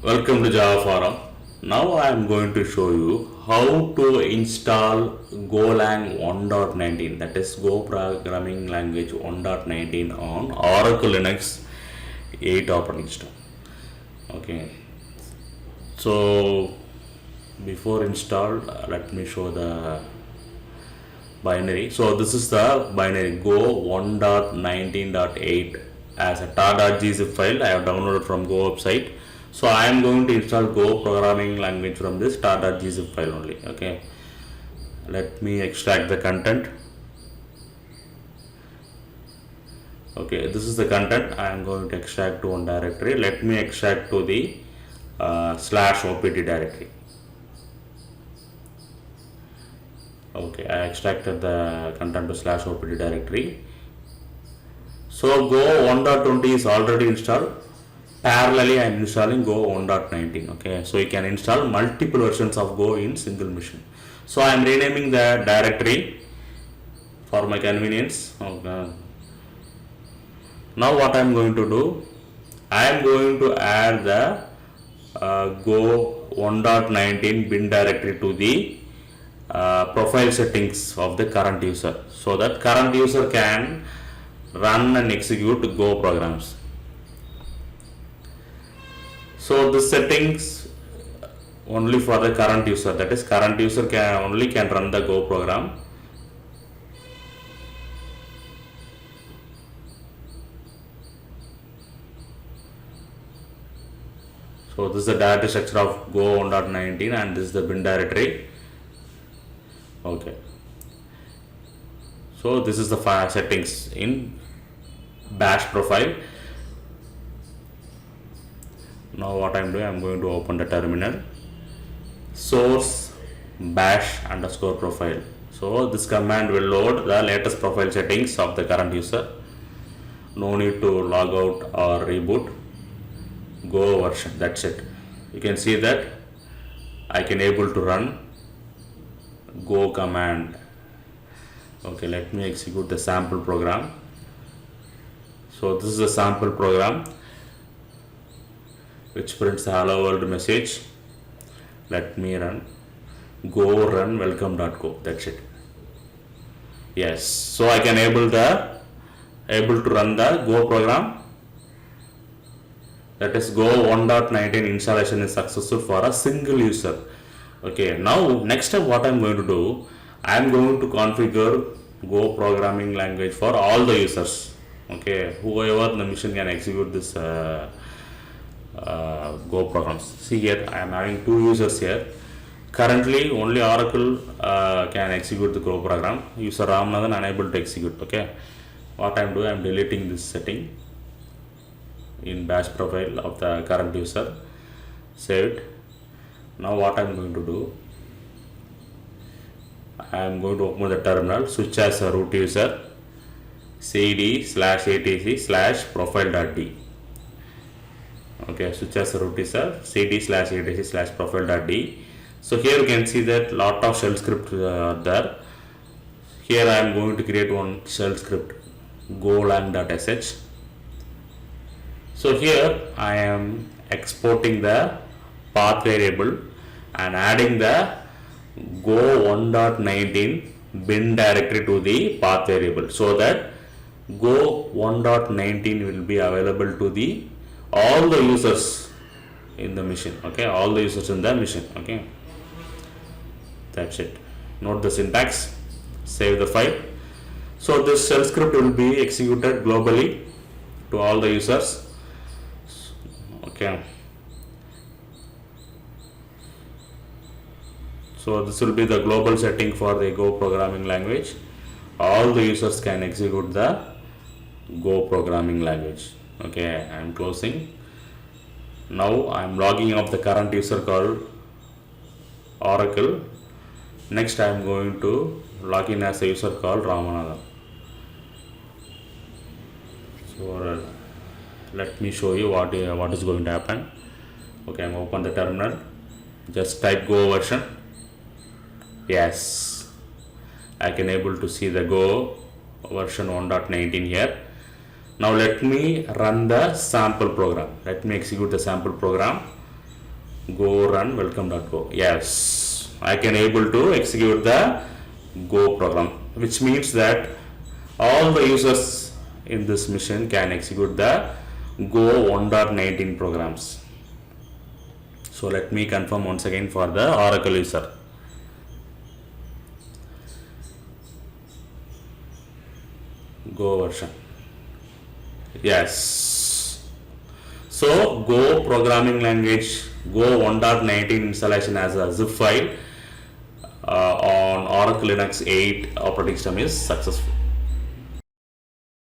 Welcome to Java Forum. Now I am going to show you how to install golang 1.19, that is Go programming language 1.19 on Oracle Linux 8 operating system. Okay, so before install, let me show the binary. So this is the binary Go 1.19.8 as a tar.gzip file I have downloaded from Go website. So I am going to install Go programming language from this tar.gzip file only. Okay, let me extract the content. Okay, this is the content. I am going to extract to one directory. Let me extract to the /opt directory. Okay, I extracted the content to /opt directory. So Go 1.20 is already installed. Parallelly I am installing Go 1.19. Okay, so you can install multiple versions of Go in single machine. So I am renaming the directory for my convenience. Okay. Now what I am going to do, I am going to add the Go 1.19 bin directory to the profile settings of the current user, so that current user can run and execute Go programs. So the settings only for the current user, that is current user can run the Go program. So this is the directory structure of Go 1.19 and this is the bin directory. Okay. So this is the file settings in bash profile. Now what I am doing, I am going to open the terminal, source bash underscore profile. So this command will load the latest profile settings of the current user. No need to log out or reboot. Go version, that's it. You can see that I can able to run Go command. Okay, let me execute the sample program. So this is a sample program which prints the hello world message. Let me run go run welcome.go, that's it. Yes, so I can able to run the Go program, that is Go 1.19 installation is successful for a single user. Okay, now next step what I am going to do, I am going to configure Go programming language for all the users. Okay, whoever the machine can execute this Go programs. See here, I am having two users here. Currently, only Oracle can execute the Go program. User Ramanathan unable to execute. Okay, what I am doing, I am deleting this setting in bash profile of the current user. Save it. Now what I am going to do, I am going to open the terminal, switch as a root user, cd/etc/profile.d. Okay, switch as a root user, cd/etc/profile.d. So here you can see that lot of shell script are there. Here I am going to create one shell script, golang.sh. So here I am exporting the path variable and adding the Go 1.19 bin directory to the path variable, so that Go 1.19 will be available to the all the users in the machine. Okay, all the users in the machine. Okay, that's it. Note the syntax, save the file. So this shell script will be executed globally to all the users. Okay, so this will be the global setting for the Go programming language. All the users can execute the Go programming language. Okay, I am closing. Now I am logging off the current user called Oracle. Next I am going to log in as a user called Ramanathan. So let me show you what is going to happen. Okay, I am open the terminal. Just type Go version. Yes, I can able to see the Go version 1.19 here. Now let me run the sample program. Let me execute the sample program. Go run welcome.go. Yes, I can able to execute the Go program, which means that all the users in this machine can execute the Go 1.19 programs. So let me confirm once again for the Oracle user. Go version. Yes. So Go programming language Go 1.19 installation as a zip file on Oracle Linux 8 operating system is successful.